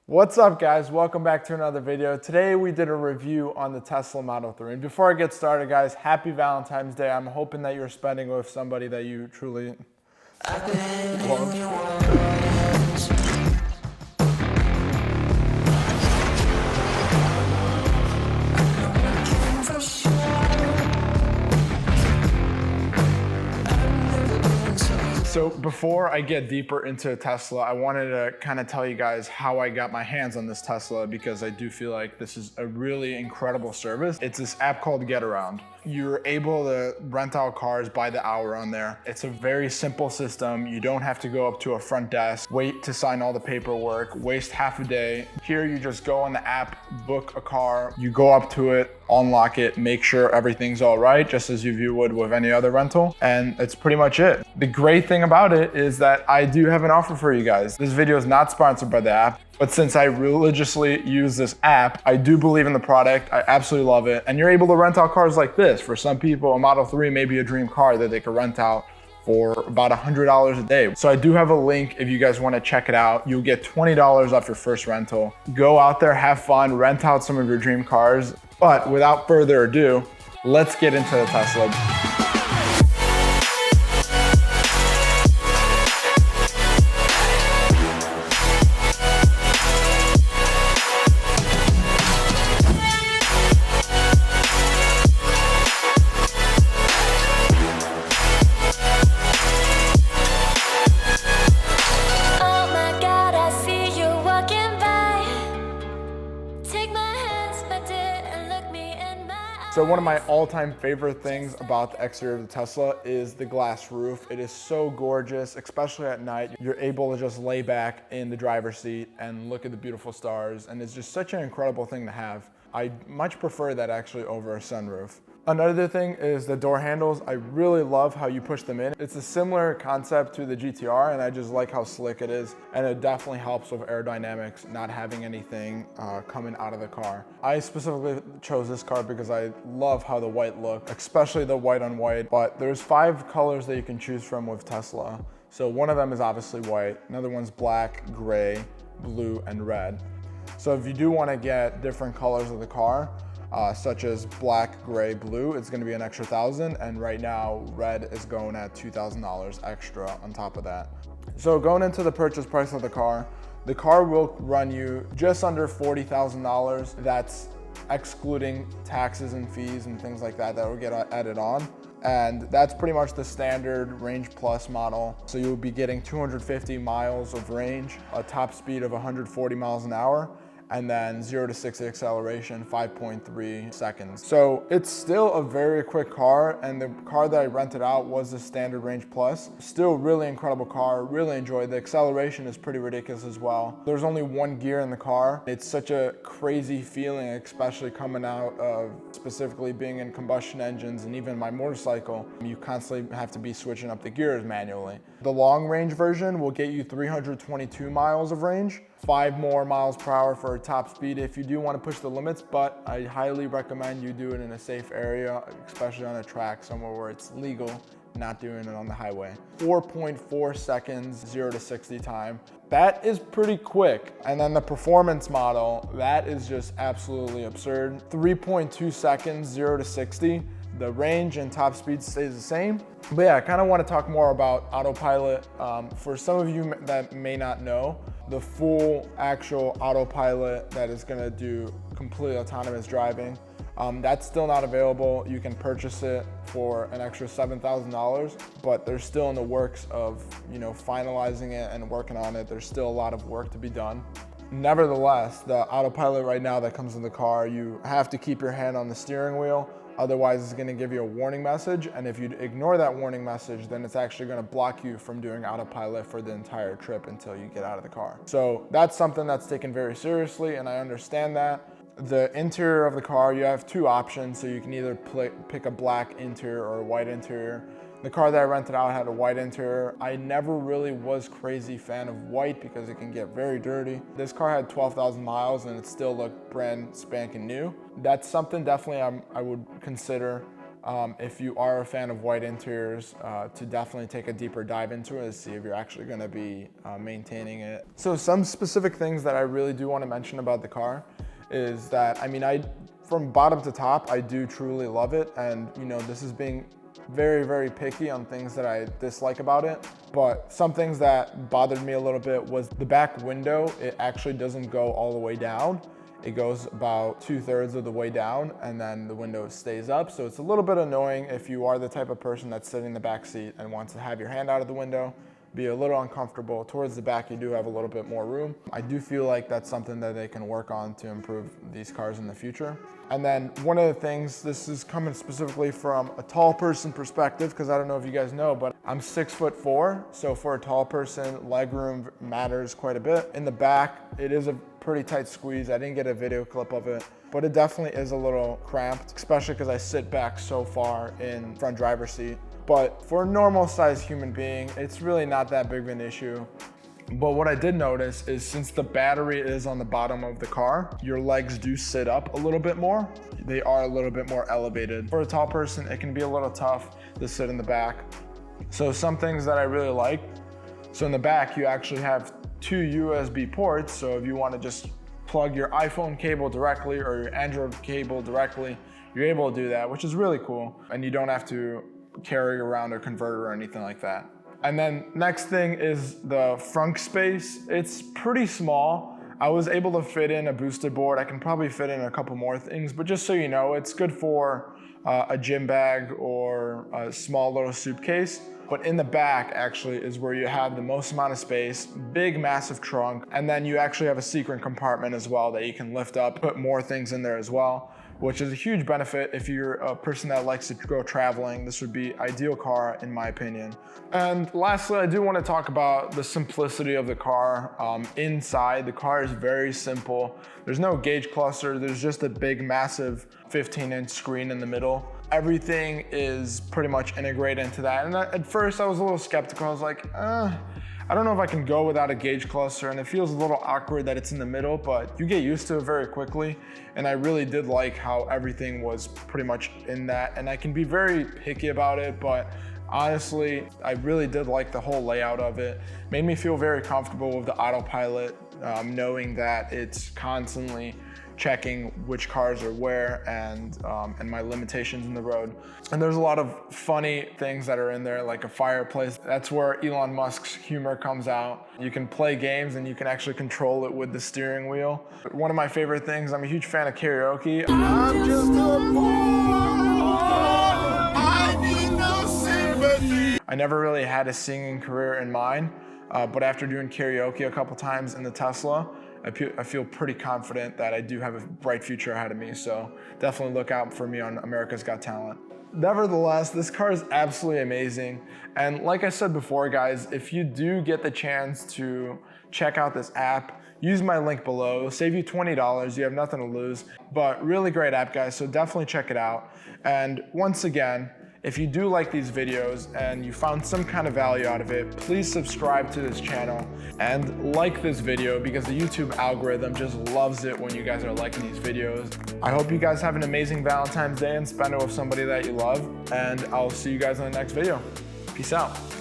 What's up, guys? Welcome back to another video. Today we did a review on the Tesla Model 3. And before I get started, guys, happy Valentine's Day. I'm hoping that you're spending with somebody that you truly love. So before I get deeper into Tesla, I wanted to kind of tell you guys how I got my hands on this Tesla, because I do feel like this is a really incredible service. It's this app called Getaround. You're able to rent out cars by the hour on there. It's a very simple system. You don't have to go up to a front desk, wait to sign all the paperwork, waste half a day. Here you just go on the app, book a car, you go up to it, unlock it, make sure everything's all right, just as you would with any other rental, and it's pretty much it. The great thing about it is that I do have an offer for you guys. This video is not sponsored by the app, but since I religiously use this app, I do believe in the product. I absolutely love it. And you're able to rent out cars like this. For some people, a Model 3 may be a dream car that they could rent out for about $100 a day. So I do have a link if you guys want to check it out. You'll get $20 off your first rental. Go out there, have fun, rent out some of your dream cars. But without further ado, let's get into the Tesla. So one of my all-time favorite things about the exterior of the Tesla is the glass roof. It is so gorgeous, especially at night. You're able to just lay back in the driver's seat and look at the beautiful stars, and it's just such an incredible thing to have. I much prefer that actually over a sunroof. Another thing is the door handles. I really love how you push them in. It's a similar concept to the GTR, and I just like how slick it is. And it definitely helps with aerodynamics, not having anything coming out of the car. I specifically chose this car because I love how the white look, especially the white on white. But there's 5 colors that you can choose from with Tesla. So one of them is obviously white. Another one's black, gray, blue, and red. So if you do want to get different colors of the car, such as black, gray, blue, it's going to be an extra $1,000, and right now red is going at $2,000 extra on top of that. So going into the purchase price of the car will run you just under $40,000. That's excluding taxes and fees and things like that will get added on. And that's pretty much the standard Range Plus model. So you'll be getting 250 miles of range, a top speed of 140 miles an hour, and then 0 to 60 acceleration, 5.3 seconds. So it's still a very quick car, and the car that I rented out was the standard Range Plus. Still really incredible car, really enjoyed. The acceleration is pretty ridiculous as well. There's only 1 gear in the car. It's such a crazy feeling, especially coming out of specifically being in combustion engines, and even my motorcycle, you constantly have to be switching up the gears manually. The long range version will get you 322 miles of range, 5 more miles per hour for top speed if you do want to push the limits, but I highly recommend you do it in a safe area, especially on a track somewhere where it's legal, not doing it on the highway. 4.4 seconds, 0 to 60 time. That is pretty quick. And then the performance model, that is just absolutely absurd. 3.2 seconds, 0 to 60. The range and top speed stays the same. But yeah, I kind of want to talk more about autopilot. For some of you that may not know, the full actual autopilot that is going to do completely autonomous driving, that's still not available. You can purchase it for an extra $7,000, but they're still in the works of, finalizing it and working on it. There's still a lot of work to be done. Nevertheless, the autopilot right now that comes in the car, you have to keep your hand on the steering wheel. Otherwise, it's going to give you a warning message, and if you ignore that warning message, then it's actually going to block you from doing autopilot for the entire trip until you get out of the car. So that's something that's taken very seriously, and I understand that. The interior of the car, you have 2 options, so you can either pick a black interior or a white interior. The car that I rented out had a white interior. I never really was crazy fan of white because it can get very dirty. This car had 12,000 miles and it still looked brand spanking new. That's something definitely I would consider if you are a fan of white interiors, to definitely take a deeper dive into it to see if you're actually going to be maintaining it. So some specific things that I really do want to mention about the car is that, I mean, from bottom to top, I do truly love it. And you know, this is being very, very picky on things that I dislike about it. But some things that bothered me a little bit was the back window. It actually doesn't go all the way down. It goes about 2/3 of the way down, and then the window stays up. So it's a little bit annoying if you are the type of person that's sitting in the back seat and wants to have your hand out of the window, be a little uncomfortable. Towards the back, you do have a little bit more room. I do feel like that's something that they can work on to improve these cars in the future. And then one of the things, this is coming specifically from a tall person perspective, because I don't know if you guys know, but I'm 6'4", so for a tall person, legroom matters quite a bit. In the back, it is a pretty tight squeeze. I didn't get a video clip of it, but it definitely is a little cramped, especially because I sit back so far in front driver's seat. But for a normal sized human being, it's really not that big of an issue. But what I did notice is since the battery is on the bottom of the car, your legs do sit up a little bit more. They are a little bit more elevated. For a tall person, it can be a little tough to sit in the back. So some things that I really like. So in the back, you actually have 2 USB ports. So if you want to just plug your iPhone cable directly or your Android cable directly, you're able to do that, which is really cool. And you don't have to carry around a converter or anything like that. And then next thing is the frunk space. It's pretty small. I was able to fit in a boosted board. I can probably fit in a couple more things, but just so you know, it's good for a gym bag or a small little suitcase. But in the back actually is where you have the most amount of space, big, massive trunk. And then you actually have a secret compartment as well that you can lift up, put more things in there as well, which is a huge benefit if you're a person that likes to go traveling. This would be ideal car in my opinion. And lastly, I do want to talk about the simplicity of the car. Inside, the car is very simple. There's no gauge cluster. There's just a big, massive 15-inch screen in the middle. Everything is pretty much integrated into that. And at first I was a little skeptical. I was like, I don't know if I can go without a gauge cluster, and it feels a little awkward that it's in the middle, but you get used to it very quickly. And I really did like how everything was pretty much in that. And I can be very picky about it, but honestly, I really did like the whole layout of it. Made me feel very comfortable with the autopilot, knowing that it's constantly checking which cars are where and my limitations in the road. And there's a lot of funny things that are in there, like a fireplace. That's where Elon Musk's humor comes out. You can play games and you can actually control it with the steering wheel. One of my favorite things, I'm a huge fan of karaoke. I'm just a boy, I need no sympathy. I never really had a singing career in mind, but after doing karaoke a couple times in the Tesla, I feel pretty confident that I do have a bright future ahead of me, so definitely look out for me on America's Got Talent. Nevertheless, this car is absolutely amazing. And like I said before, guys, if you do get the chance to check out this app, use my link below. It'll save you $20. You have nothing to lose. But really great app, guys, so definitely check it out. And once again, if you do like these videos and you found some kind of value out of it, please subscribe to this channel and like this video because the YouTube algorithm just loves it when you guys are liking these videos. I hope you guys have an amazing Valentine's Day and spend it with somebody that you love, and I'll see you guys in the next video. Peace out.